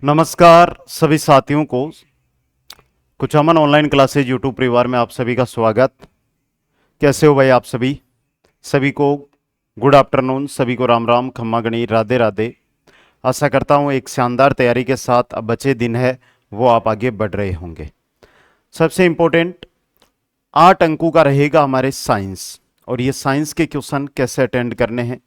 नमस्कार सभी साथियों को। कुचामन ऑनलाइन क्लासेज यूट्यूब परिवार में आप सभी का स्वागत। कैसे हो भाई आप सभी? सभी को गुड आफ्टरनून, सभी को राम राम, खम्मा गणी, राधे राधे। आशा करता हूँ एक शानदार तैयारी के साथ अब बचे दिन है वो आप आगे बढ़ रहे होंगे। सबसे इम्पोर्टेंट 8 अंकों का रहेगा हमारे साइंस, और ये साइंस के क्वेश्चन कैसे अटेंड करने हैं,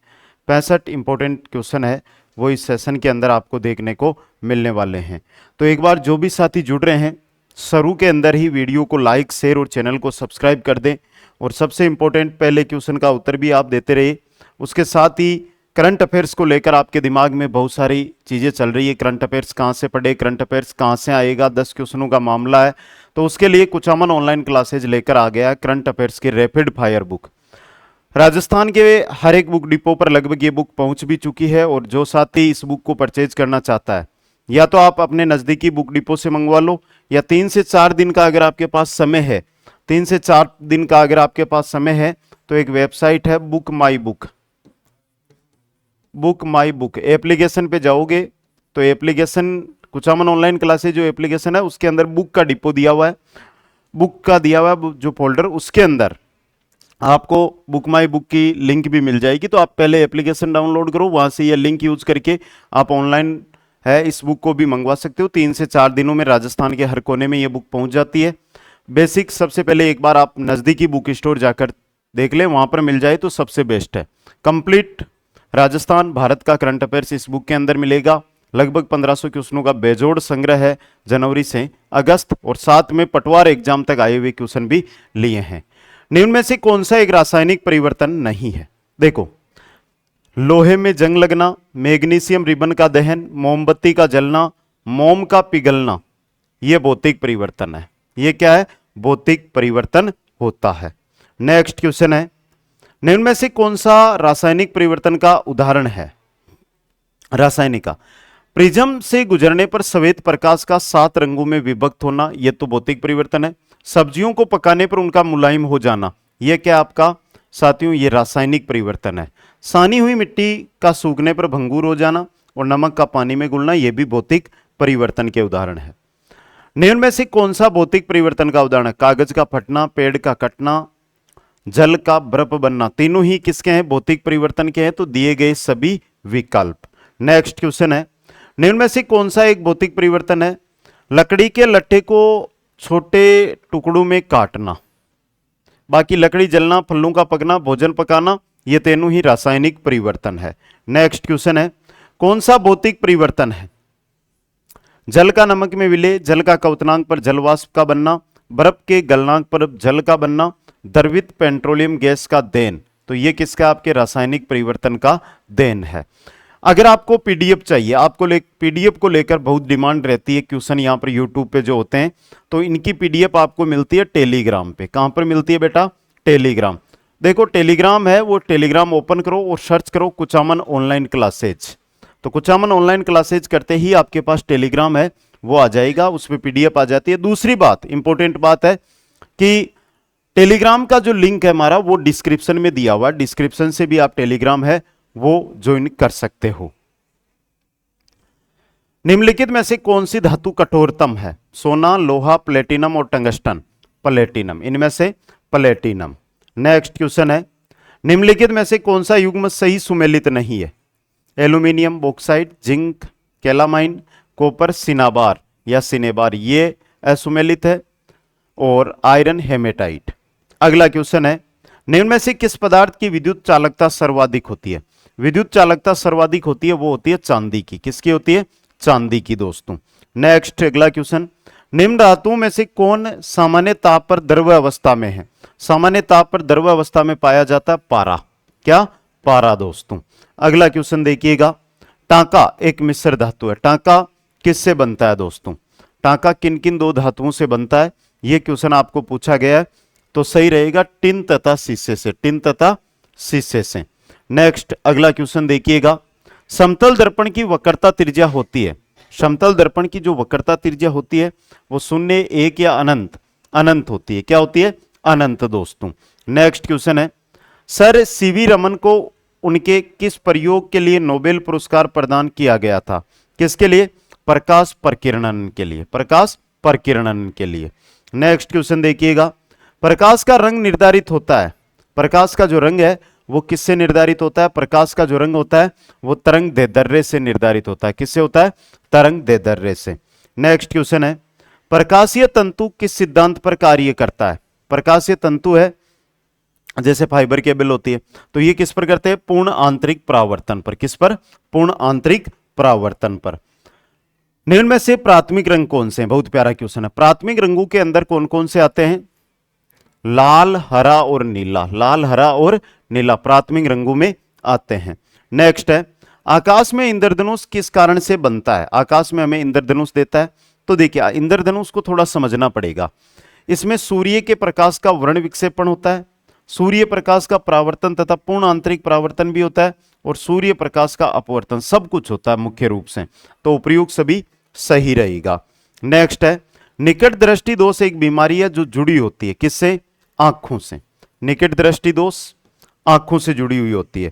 65 इंपॉर्टेंट क्वेश्चन है वो इस सेशन के अंदर आपको देखने को मिलने वाले हैं। तो एक बार जो भी साथी जुड़ रहे हैं शुरू के अंदर ही वीडियो को लाइक, शेयर और चैनल को सब्सक्राइब कर दें। और सबसे इंपॉर्टेंट पहले क्वेश्चन का उत्तर भी आप देते रहिए। उसके साथ ही करंट अफेयर्स को लेकर आपके दिमाग में बहुत सारी चीज़ें चल रही है। करंट अफेयर्स कहाँ से पढ़े, करंट अफेयर्स कहाँ से आएगा, 10 क्वेश्चनों का मामला है। तो उसके लिए कुचामन ऑनलाइन क्लासेज लेकर आ गया करंट अफेयर्स की रैपिड फायर बुक। राजस्थान के हर एक बुक डिपो पर लगभग ये बुक पहुंच भी चुकी है, और जो साथी इस बुक को परचेज करना चाहता है या तो आप अपने नज़दीकी बुक डिपो से मंगवा लो, या 3 से 4 दिन का अगर आपके पास समय है, 3 से 4 दिन का अगर आपके पास समय है तो एक वेबसाइट है book my book. Book my book application पे जाओगे तो एप्लीकेशन कुचामन ऑनलाइन क्लासेज जो एप्लीकेशन है उसके अंदर बुक का डिपो दिया हुआ है, बुक का दिया हुआ है जो फोल्डर, उसके अंदर आपको बुक माई बुक की लिंक भी मिल जाएगी। तो आप पहले एप्लीकेशन डाउनलोड करो, वहां से ये लिंक यूज करके आप ऑनलाइन है इस बुक को भी मंगवा सकते हो। 3 से 4 दिनों में राजस्थान के हर कोने में ये बुक पहुंच जाती है। बेसिक सबसे पहले एक बार आप नज़दीकी बुक स्टोर जाकर देख लें, वहां पर मिल जाए तो सबसे बेस्ट है। कंप्लीट राजस्थान भारत का करंट अफेयर्स इस बुक के अंदर मिलेगा। लगभग 1500 क्वेश्चनों का बेजोड़ संग्रह है, जनवरी से अगस्त, और साथ में पटवार एग्जाम तक आए हुए क्वेश्चन भी लिए हैं। निम्न में से कौन सा एक रासायनिक परिवर्तन नहीं है? देखो, लोहे में जंग लगना, मैग्नीशियम रिबन का दहन, मोमबत्ती का जलना, मोम का पिघलना, यह भौतिक परिवर्तन है। यह क्या है? भौतिक परिवर्तन होता है। नेक्स्ट क्वेश्चन है, निम्न में से कौन सा रासायनिक परिवर्तन का उदाहरण है? रासायनिक का प्रिज्म से गुजरने पर श्वेत प्रकाश का 7 रंगों में विभक्त होना, यह तो भौतिक परिवर्तन है। सब्जियों को पकाने पर उनका मुलायम हो जाना, यह क्या आपका साथियों? ये रासायनिक परिवर्तन है। सानी हुई मिट्टी का सूखने पर भंगुर हो जाना और नमक का पानी में घुलना, यह भी भौतिक परिवर्तन के उदाहरण है। निम्न में से कौन सा भौतिक परिवर्तन का उदाहरण है? कागज का फटना, पेड़ का कटना, जल का बर्फ बनना, तीनों ही किसके हैं? भौतिक परिवर्तन के हैं। तो दिए गए सभी विकल्प। नेक्स्ट क्वेश्चन है, निम्न में से कौन सा एक भौतिक परिवर्तन है? लकड़ी के लट्ठे को छोटे टुकड़ों में काटना, बाकी लकड़ी जलना, फलों का पकना, भोजन पकाना, ये तीनों ही रासायनिक परिवर्तन है। नेक्स्ट क्वेश्चन है, कौन सा भौतिक परिवर्तन है? जल का नमक में विलय, जल का क्वथनांक पर जलवाष्प का बनना, बर्फ के गलनांक पर जल का बनना, द्रवित पेट्रोलियम गैस का देन, तो ये किसका? आपके रासायनिक परिवर्तन का देन है। अगर आपको पीडीएफ चाहिए, आपको पीडीएफ को लेकर बहुत डिमांड रहती है, क्वेश्चन यहाँ पर यूट्यूब पे जो होते हैं, तो इनकी पीडीएफ आपको मिलती है टेलीग्राम पे। कहाँ पर मिलती है बेटा? टेलीग्राम। देखो टेलीग्राम है, वो टेलीग्राम ओपन करो और सर्च करो कुचामन ऑनलाइन क्लासेज। तो कुचामन ऑनलाइन क्लासेज करते ही आपके पास टेलीग्राम है, वो आ जाएगा, उस पर पीडीएफ आ जाती है। दूसरी बात, इंपॉर्टेंट बात है कि टेलीग्राम का जो लिंक है हमारा वो डिस्क्रिप्शन में दिया हुआ है, डिस्क्रिप्शन से भी आप टेलीग्राम है वो ज्वाइन कर सकते हो। निम्नलिखित में से कौन सी धातु कठोरतम है? सोना, लोहा, प्लेटिनम और टंगस्टन। प्लेटिनम, इनमें से प्लेटिनम। नेक्स्ट क्वेश्चन है, निम्नलिखित में से कौन सा युग्म सही सुमेलित नहीं है? Aluminium, bauxite, zinc, calamine, copper, cinnabar या सिनेबार, ये असुमेलित है, और आयरन हेमेटाइट। अगला क्वेश्चन है, निम्न में से किस पदार्थ की विद्युत चालकता सर्वाधिक होती है? विद्युत चालकता सर्वाधिक होती है, वो होती है चांदी की। किसकी होती है? चांदी की दोस्तों। नेक्स्ट अगला क्वेश्चन, निम्न धातुओं में से कौन सामान्य ताप पर द्रव अवस्था में है? सामान्य ताप पर द्रव अवस्था में पाया जाता है पारा। क्या? पारा दोस्तों। अगला क्वेश्चन देखिएगा, टांका एक मिश्र धातु है, टांका किससे बनता है दोस्तों? टांका किन किन 2 धातुओं से बनता है? यह क्वेश्चन आपको पूछा गया है, तो सही रहेगा टिन तथा शीशे से, टिन तथा शीशे से। नेक्स्ट अगला क्वेश्चन देखिएगा, समतल दर्पण की वक्रता त्रिज्या होती है, समतल दर्पण की जो वक्रता त्रिज्या होती है वो 0, 1 या अनंत? अनंत होती है। क्या होती है? अनंत दोस्तों। नेक्स्ट क्वेश्चन है, सर सीवी रमन को उनके किस प्रयोग के लिए नोबेल पुरस्कार प्रदान किया गया था? किसके लिए? प्रकाश प्रकीर्णन के लिए, प्रकाश प्रकीर्णन के लिए। नेक्स्ट क्वेश्चन देखिएगा, प्रकाश का रंग निर्धारित होता है, प्रकाश का जो रंग है वो किससे निर्धारित होता है? प्रकाश का जो रंग होता है वो तरंग दैर्ध्य से निर्धारित होता है। किससे होता है? तरंग दैर्ध्य से। नेक्स्ट क्वेश्चन है, प्रकाशीय तंतु किस सिद्धांत पर कार्य करता है? प्रकाशीय तंतु है जैसे फाइबर केबल होती है, तो ये किस पर करते हैं? पूर्ण आंतरिक परावर्तन पर। किस पर? पूर्ण आंतरिक परावर्तन पर। निम्न में से प्राथमिक रंग कौन से हैं? बहुत प्यारा क्वेश्चन है। प्राथमिक रंगों के अंदर कौन कौन से आते हैं? लाल, हरा और नीला। लाल, हरा और नीला प्राथमिक रंगों में आते हैं। नेक्स्ट है, आकाश में इंद्रधनुष किस कारण से बनता है? आकाश में हमें इंद्रधनुष देता है, तो देखिए इंद्रधनुष को थोड़ा समझना पड़ेगा। इसमें सूर्य के प्रकाश का वर्ण विक्षेपण होता है, सूर्य प्रकाश का परावर्तन तथा पूर्ण आंतरिक परावर्तन भी होता है, और सूर्य प्रकाश का अपवर्तन, सब कुछ होता है मुख्य रूप से। तो उपयुक्त सभी सही रहेगा। नेक्स्ट है, निकट दृष्टि दोष एक बीमारी है जो जुड़ी होती है किससे? आंखों से। निकट दृष्टि दोष आंखों से जुड़ी हुई होती है।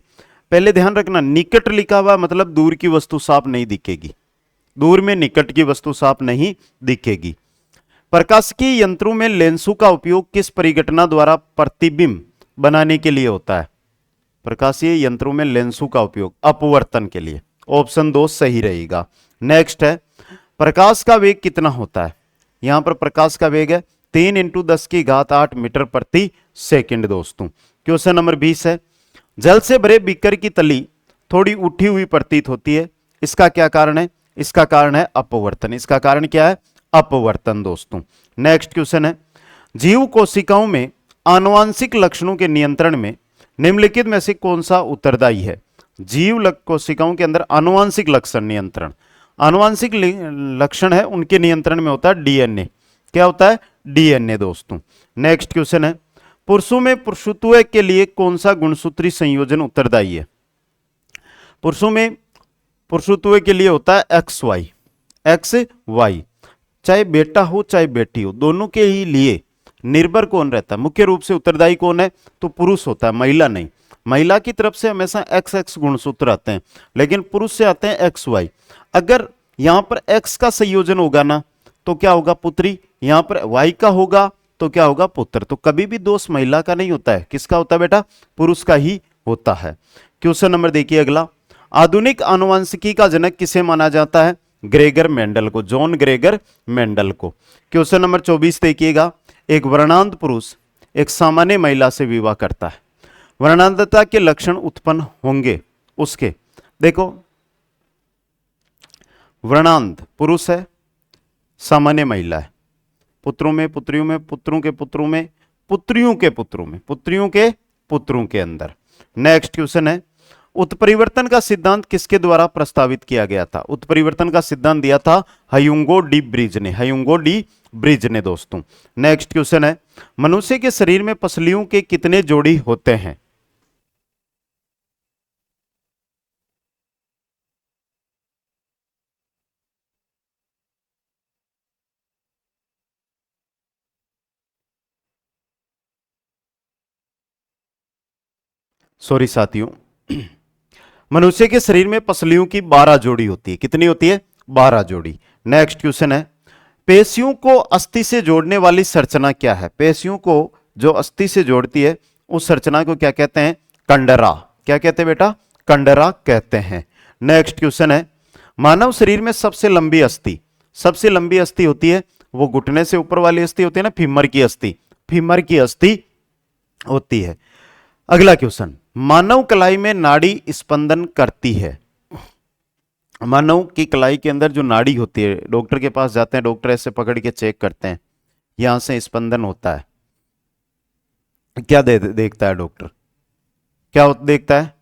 पहले ध्यान रखना, निकट लिखा हुआ मतलब दूर की वस्तु साफ नहीं दिखेगी, दूर में निकट की वस्तु साफ नहीं दिखेगी। प्रकाशिकी यंत्रों में लेंसों का उपयोग किस परिघटना द्वारा प्रतिबिंब बनाने के लिए होता है? प्रकाशीय यंत्रों में लेंसों का उपयोग अपवर्तन के लिए। ऑप्शन 2 सही रहेगा। नेक्स्ट है, प्रकाश का वेग कितना होता है? यहां पर प्रकाश का वेग है 3 × 10⁸ मीटर प्रति सेकंड। दोस्तों क्वेश्चन नंबर 20 है, जल से भरे बीकर की तली थोड़ी उठी हुई प्रतीत होती है, इसका क्या कारण है? इसका कारण है अपवर्तन। इसका कारण क्या है? अपवर्तन। दोस्तों नेक्स्ट क्वेश्चन है, जीव कोशिकाओं में आनुवांशिक लक्षणों के नियंत्रण में निम्नलिखित में से कौन सा उत्तरदायी है? जीव कोशिकाओं के अंदर आनुवांशिक लक्षण नियंत्रण, आनुवांशिक लक्षण है उनके नियंत्रण में होता है डीएनए। क्या होता है? डीएनए। दोस्तों नेक्स्ट क्वेश्चन है, पुरुषों में पुरुषत्व के लिए कौन सा गुणसूत्री संयोजन उत्तरदायी है? पुरुषों में पुरुषत्व के लिए होता है एक्स वाई। एक्स वाई, चाहे बेटा हो चाहे बेटी हो, दोनों के ही लिए निर्भर कौन रहता है? मुख्य रूप से उत्तरदायी कौन है? तो पुरुष होता है, महिला नहीं। महिला की तरफ से हमेशा एक्स एक्स गुणसूत्र आते हैं, लेकिन पुरुष से आते हैं एक्स वाई। अगर यहां पर एक्स का संयोजन होगा ना तो क्या होगा? पुत्री। यहां पर वाई का होगा तो क्या होगा? पुत्र। तो कभी भी दोष महिला का नहीं होता है, किसका होता है बेटा? पुरुष का ही होता है। क्वेश्चन नंबर देखिए अगला, आधुनिक आनुवंशिकी का जनक किसे माना जाता है? ग्रेगर मेंडल को, जॉन ग्रेगर मेंडल को। क्वेश्चन नंबर 24 देखिएगा, एक वर्णांध पुरुष एक सामान्य महिला से विवाह करता है, वर्णांधता के लक्षण उत्पन्न होंगे उसके। देखो, वर्णांध पुरुष है, सामान्य महिला है, पुत्रों में पुत्रियों में, पुत्रों के पुत्रों में, पुत्रियों के पुत्रों में, पुत्रियों के पुत्रों के अंदर। नेक्स्ट क्वेश्चन है, उत्परिवर्तन का सिद्धांत किसके द्वारा प्रस्तावित किया गया था? उत्परिवर्तन का सिद्धांत दिया था ह्यूगो डी ब्रिज ने, ह्यूगो डी ब्रिज ने। दोस्तों नेक्स्ट क्वेश्चन है, मनुष्य के शरीर में पसलियों के कितने जोड़ी होते हैं? सॉरी साथियों, मनुष्य के शरीर में पसलियों की 12 जोड़ी होती है। कितनी होती है? 12 जोड़ी। नेक्स्ट क्वेश्चन है, पेशियों को अस्थि से जोड़ने वाली संरचना क्या है? पेशियों को जो अस्थि से जोड़ती है उस संरचना को क्या कहते हैं? कंडरा। क्या कहते हैं बेटा? कंडरा कहते हैं। नेक्स्ट क्वेश्चन है, मानव शरीर में सबसे लंबी अस्थि, सबसे लंबी अस्थि होती है वो घुटने से ऊपर वाली अस्थि होती है ना, फीमर की अस्थि, फीमर की अस्थि होती है। अगला क्वेश्चन, मानव कलाई में नाड़ी स्पंदन करती है। मानव की कलाई के अंदर जो नाड़ी होती है, डॉक्टर के पास जाते हैं, डॉक्टर ऐसे पकड़ के चेक करते हैं, यहां से स्पंदन होता है। क्या देखता है डॉक्टर? क्या देखता है?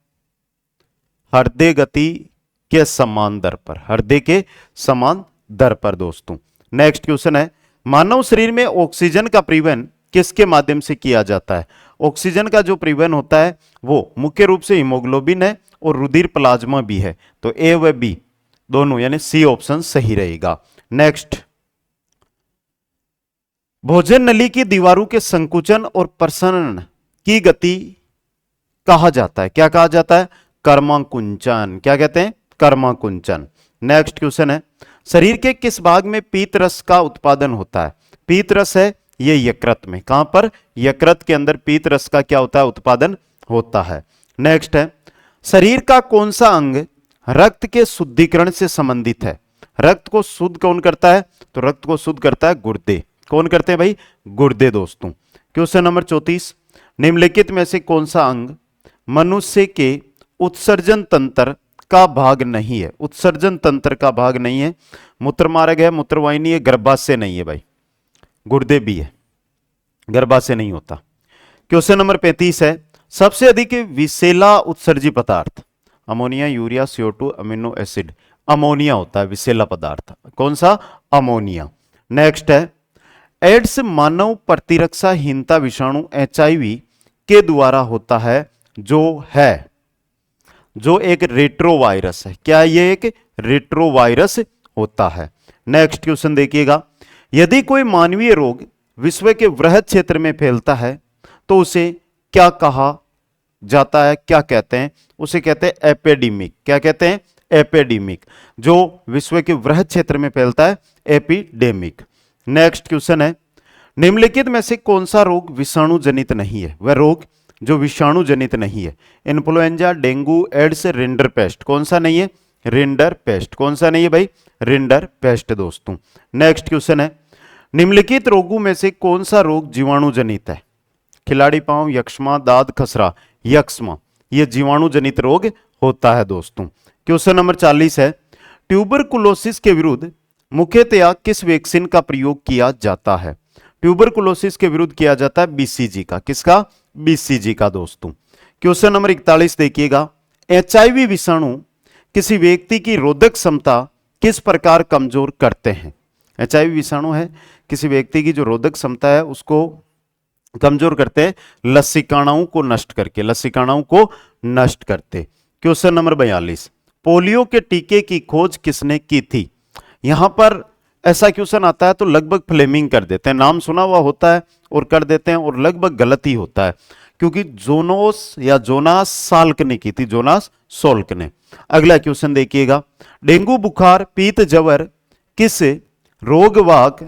हृदय गति के समान दर पर, हृदय के समान दर पर। दोस्तों नेक्स्ट क्वेश्चन है, मानव शरीर में ऑक्सीजन का परिवहन किसके माध्यम से किया जाता है? ऑक्सीजन का जो परिवहन होता है वो मुख्य रूप से हीमोग्लोबिन है और रुधिर प्लाज्मा भी है। तो ए व बी दोनों यानी सी ऑप्शन सही रहेगा। नेक्स्ट, भोजन नली की दीवारों के संकुचन और प्रसरण की गति कहा जाता है। क्या कहा जाता है? कर्माकुंचन। क्या कहते हैं? कर्माकुंचन। नेक्स्ट क्वेश्चन है, शरीर के किस भाग में पीत रस का उत्पादन होता है? पीत रस है ये यकृत में। कहां पर? यकृत के अंदर पीत रस का क्या होता है? उत्पादन होता है। नेक्स्ट है, शरीर का कौन सा अंग रक्त के शुद्धिकरण से संबंधित है? रक्त को शुद्ध कौन करता है? तो रक्त को शुद्ध करता है गुर्दे। कौन करते हैं भाई? गुर्दे दोस्तों। क्वेश्चन नंबर 34, निम्नलिखित में से कौन सा अंग मनुष्य के उत्सर्जन तंत्र का भाग नहीं है? उत्सर्जन तंत्र का भाग नहीं है। मूत्र मार्ग है, मूत्रवाहिनी है, गर्भाशय नहीं है भाई, गुर्दे भी है, गर्भाशय नहीं होता। क्वेश्चन नंबर 35 है, सबसे अधिक विषैला उत्सर्जी पदार्थ? Ammonia, urea, CO2, amino acid. Ammonia होता है विषैला पदार्थ। कौन सा? अमोनिया। नेक्स्ट है, एड्स मानव प्रतिरक्षाहीनता विषाणु HIV के द्वारा होता है, जो एक रेट्रोवायरस है। क्या ये एक रेट्रोवायरस होता है? नेक्स्ट क्वेश्चन देखिएगा, यदि कोई मानवीय रोग विश्व के वृहद क्षेत्र में फैलता है तो उसे क्या कहा जाता है? क्या कहते हैं? उसे कहते हैं एपिडेमिक। क्या कहते हैं? एपिडेमिक। जो विश्व के वृहद क्षेत्र में फैलता है, एपिडेमिक। नेक्स्ट क्वेश्चन है, निम्नलिखित में से कौन सा रोग विषाणु जनित नहीं है? वह रोग जो विषाणु जनित नहीं है। Influenza, dengue, AIDS, rinderpest. कौन सा नहीं है? रिंडरपेस्ट। कौन सा नहीं है भाई? रिंडरपेस्ट दोस्तों। नेक्स्ट क्वेश्चन है, निम्नलिखित रोगों में से कौन सा रोग जीवाणु जनित है? खिलाड़ी पांव, यक्ष्मा, दाद खसरा। यक्ष्मा ये जीवाणु जनित रोग होता है दोस्तों। क्वेश्चन नंबर 40 है, ट्यूबरकुलोसिस के विरुद्ध मुख्यतया किस वैक्सीन का प्रयोग किया जाता है? ट्यूबरकुलोसिस के विरुद्ध किया जाता है BCG का। किसका? BCG का दोस्तों। क्वेश्चन नंबर 41 देखिएगा, HIV विषाणु किसी व्यक्ति की रोधक क्षमता किस प्रकार कमजोर करते हैं? HIV विषाणु है किसी व्यक्ति की जो रोधक क्षमता है उसको कमजोर करते हैं, लसिकाणाओं को नष्ट करके। लसिकाणाओं को नष्ट करते। क्वेश्चन नंबर 42, पोलियो के टीके की खोज किसने की थी? यहां पर ऐसा क्वेश्चन आता है तो लगभग फ्लेमिंग कर देते हैं, नाम सुना हुआ होता है और कर देते हैं, और लगभग गलत ही होता है, क्योंकि जोनोस या जोनास साल्क ने की थी, जोनास सोल्क ने। अगला क्वेश्चन देखिएगा, डेंगू बुखार पीत जवर किस रोगवाहक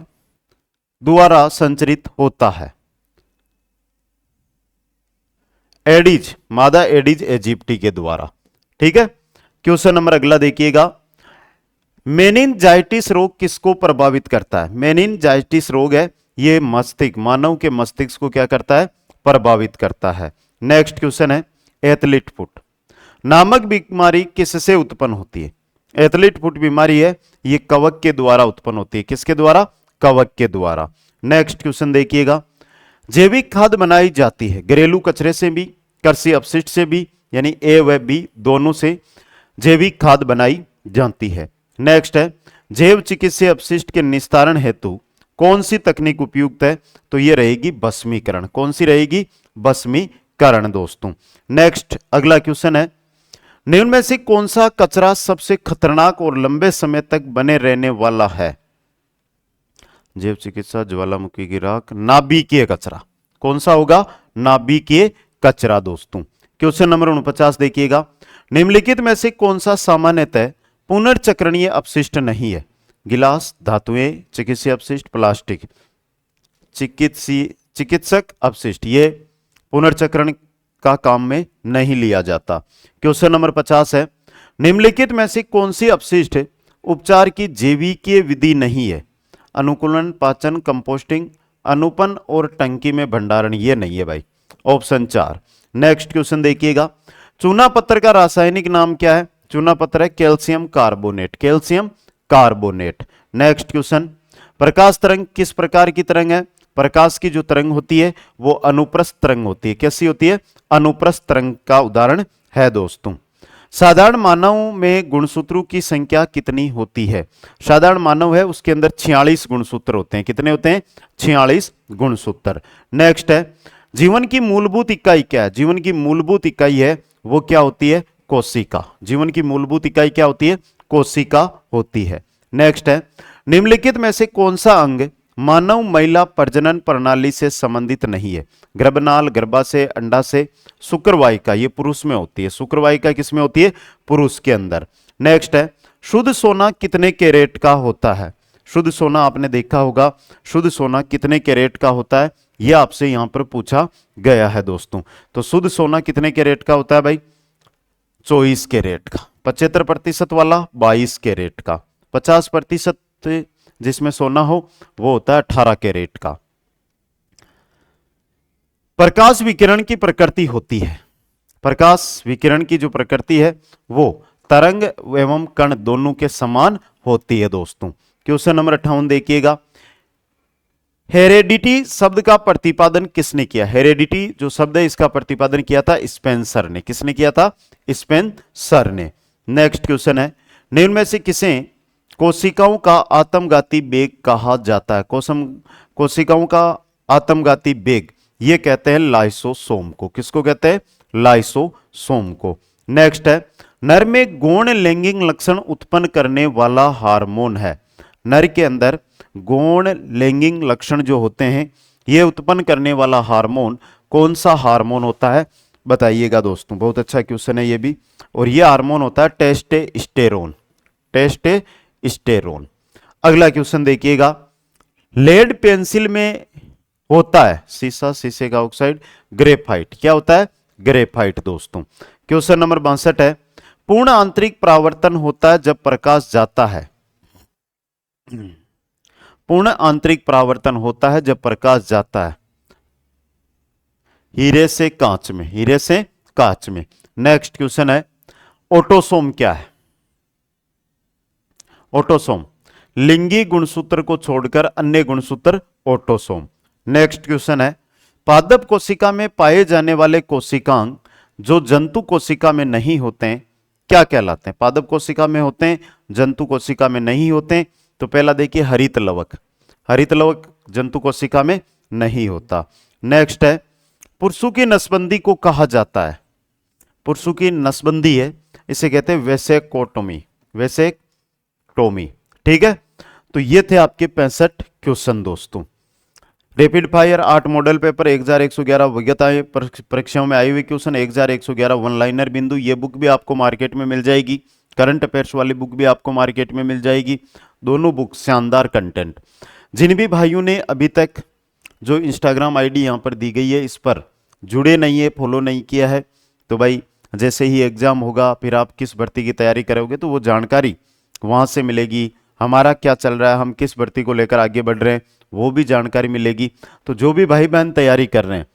द्वारा संचरित होता है? एडिज, मादा एडिज इजिप्टी के द्वारा। ठीक है। क्वेश्चन नंबर अगला देखिएगा, मेनिनजाइटिस रोग किसको प्रभावित करता है? मेनिनजाइटिस रोग है ये मस्तिष्क, मानव के मस्तिष्क को क्या करता है? प्रभावित करता है। नेक्स्ट क्वेश्चन है, एथलीट फुट नामक बीमारी किससे उत्पन्न होती है? एथलीट फुट बीमारी है ये कवक के द्वारा उत्पन्न होती है। किसके द्वारा? कवक के द्वारा। नेक्स्ट क्वेश्चन देखिएगा, जैविक खाद बनाई जाती है घरेलू कचरे से भी, कृषि अपशिष्ट से भी, यानी A व B दोनों से जैविक खाद बनाई जाती है। नेक्स्ट है, जैव चिकित्सीय अपशिष्ट के निस्तारण हेतु कौन सी तकनीक उपयुक्त है? तो ये रहेगी भस्मीकरण। कौन सी रहेगी? भस्मीकरण दोस्तों। नेक्स्ट अगला क्वेश्चन है, निम्न में से कौन सा कचरा सबसे खतरनाक और लंबे समय तक बने रहने वाला है? जैव चिकित्सा, ज्वालामुखी की राख, नाभिकीय कचरा। कौन सा होगा? नाभिकीय कचरा दोस्तों। क्वेश्चन नंबर 49 देखिएगा, निम्नलिखित में से कौन सा सामान्यतः पुनर्चक्रणीय अपशिष्ट नहीं है? गिलास, धातुएं, चिकित्सीय अपशिष्ट, प्लास्टिक। चिकित्सक अपशिष्ट ये पुनर्चक्रण का काम में नहीं लिया जाता। क्वेश्चन नंबर 50 है, निम्नलिखित में से कौन सी अपशिष्ट उपचार की जैविकीय विधि नहीं है? अनुकूलन, पाचन, कंपोस्टिंग, अनुपन और टंकी में भंडारण। ये नहीं है भाई, ऑप्शन 4। नेक्स्ट क्वेश्चन देखिएगा, चूना पत्थर का रासायनिक नाम क्या है? चूना पत्थर है calcium carbonate. Calcium carbonate. Next question, प्रकाश तरंग किस प्रकार की तरंग है? प्रकाश की जो तरंग होती है वो अनुप्रस्थ तरंग होती है। कैसी होती है? अनुप्रस्थ तरंग का उदाहरण है दोस्तों। साधारण मानव में गुणसूत्रों की संख्या कितनी होती है? साधारण मानव है उसके अंदर 46 गुणसूत्र होते हैं। कितने होते हैं? 46 गुणसूत्र। नेक्स्ट है, जीवन की मूलभूत इकाई क्या है? जीवन की मूलभूत इकाई है वो क्या होती है? कोशिका। जीवन की मूलभूत इकाई क्या होती है? कोशिका होती है। नेक्स्ट है, निम्नलिखित में से कौन सा अंग मानव महिला प्रजनन प्रणाली से संबंधित नहीं है? गर्भनाल, गर्भाशय, अंडाशय, शुक्रवाहिका ये पुरुष में होती है। शुक्रवाहिका किस में होती है? पुरुष के अंदर। नेक्स्ट है, शुद्ध सोना कितने कैरेट का होता है? शुद्ध सोना आपने देखा होगा, शुद्ध सोना कितने कैरेट का होता है, यह आपसे यहां पर पूछा गया है दोस्तों। तो शुद्ध सोना कितने कैरेट का होता है भाई? 24 कैरेट का। 75% वाला 22 कैरेट का। 50% जिसमें सोना हो वो होता है 18 कैरेट का। प्रकाश विकिरण की प्रकृति होती है, प्रकाश विकिरण की जो प्रकृति है वो तरंग एवं कण दोनों के समान होती है दोस्तों। क्वेश्चन नंबर 58 देखिएगा, हेरेडिटी शब्द का प्रतिपादन किसने किया? हेरेडिटी जो शब्द है इसका प्रतिपादन किया था स्पेंसर ने। किसने किया था? स्पेंसर ने। नेक्स्ट क्वेश्चन है, निम्न में से किसे कोशिकाओं का आत्मघाती वेग कहा जाता है? कोशिकाओं का आत्मघाती वेग ये कहते हैं लाइसोसोम को। किसको कहते हैं? लाइसोसोम को। नेक्स्ट है, नर में गौण लैंगिक लक्षण उत्पन्न करने वाला हार्मोन है। नर के अंदर गौण लैंगिक लक्षण जो होते हैं ये उत्पन्न करने वाला हार्मोन कौन सा हार्मोन होता है? बताइएगा दोस्तों। बहुत अच्छा क्वेश्चन है ये भी। और ये हार्मोन होता है टेस्टोस्टेरोन। टेस्टोस्टेरोन। अगला क्वेश्चन देखिएगा, लेड पेंसिल में होता है सीसा, शीशे का ऑक्साइड, ग्रेफाइट। क्या होता है? ग्रेफाइट दोस्तों। क्वेश्चन नंबर 62 है, पूर्ण आंतरिक परावर्तन होता है जब प्रकाश जाता है। पूर्ण आंतरिक परावर्तन होता है जब प्रकाश जाता है हीरे से कांच में, हीरे से कांच में। नेक्स्ट क्वेश्चन है, ऑटोसोम क्या है? ऑटोसोम लिंगी गुणसूत्र को छोड़कर अन्य गुणसूत्र ऑटोसोम। नेक्स्ट क्वेश्चन है, पादप कोशिका में पाए जाने वाले कोशिकांग जो जंतु कोशिका में नहीं होते हैं क्या कहलाते हैं? पादप कोशिका में होते हैं, जंतु कोशिका में नहीं होते हैं। तो पहला देखिए हरित लवक। हरित लवक जंतु कोशिका में नहीं होता। नेक्स्ट है, पुरुषों की नसबंदी को कहा जाता है? पुरुषों की नसबंदी है, इसे कहते हैं वेसेक्टोमी। वेसेक्टोमी। ठीक है, तो ये थे आपके 65 क्वेश्चन दोस्तों। रैपिड फायर 8 मॉडल पेपर 1111 विज्ञता परीक्षाओं में आई हुई क्वेश्चन 1111 वन लाइनर बिंदु, ये बुक भी आपको मार्केट में मिल जाएगी। करंट अफेयर्स वाली बुक भी आपको मार्केट में मिल जाएगी। दोनों बुक शानदार कंटेंट। जिन भी भाइयों ने अभी तक जो इंस्टाग्राम आईडी यहां पर दी गई है इस पर जुड़े नहीं है, फॉलो नहीं किया है, तो भाई जैसे ही एग्जाम होगा फिर आप किस भर्ती की तैयारी करोगे तो वो जानकारी वहां से मिलेगी। हमारा क्या चल रहा है, हम किस भर्ती को लेकर आगे बढ़ रहे हैं, वो भी जानकारी मिलेगी। तो जो भी भाई बहन तैयारी कर रहे हैं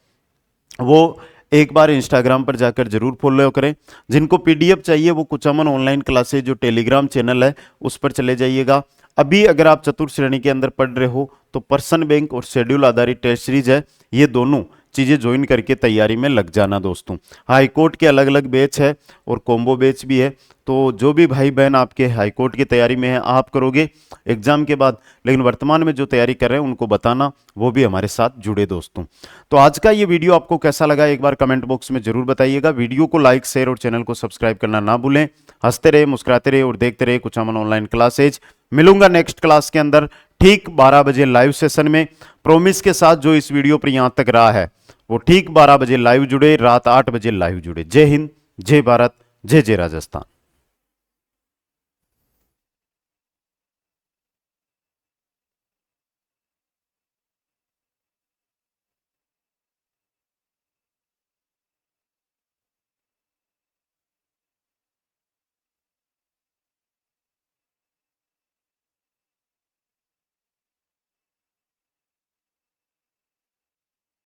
वो एक बार इंस्टाग्राम पर जाकर जरूर फॉलो करें। जिनको पीडीएफ चाहिए वो कुचामन ऑनलाइन क्लासेज जो टेलीग्राम चैनल है उस पर चले जाइएगा। अभी अगर आप चतुर्थ श्रेणी के अंदर पढ़ रहे हो तो पर्सन बैंक और शेड्यूल आधारित टेस्ट सीरीज है, ये दोनों चीजें ज्वाइन करके तैयारी में लग जाना दोस्तों। हाई कोर्ट के अलग अलग बैच है और कॉम्बो बैच भी है। तो जो भी भाई बहन आपके हाई कोर्ट की तैयारी में है आप करोगे एग्जाम के बाद, लेकिन वर्तमान में जो तैयारी कर रहे हैं उनको बताना, वो भी हमारे साथ जुड़े दोस्तों। तो आज का ये वीडियो आपको कैसा लगा एक बार कमेंट बॉक्स में जरूर बताइएगा। वीडियो को लाइक शेयर और चैनल को सब्सक्राइब करना ना भूलें। हंसते रहे, मुस्कुराते रहे और देखते रहे कुचामन ऑनलाइन क्लासेज। मिलूंगा नेक्स्ट क्लास के अंदर ठीक 12 बजे लाइव सेशन में, प्रॉमिस के साथ। जो इस वीडियो पर यहां तक रहा है वो ठीक 12 बजे लाइव जुड़े, रात 8 बजे लाइव जुड़े। जय हिंद, जय भारत, जय जय राजस्थान।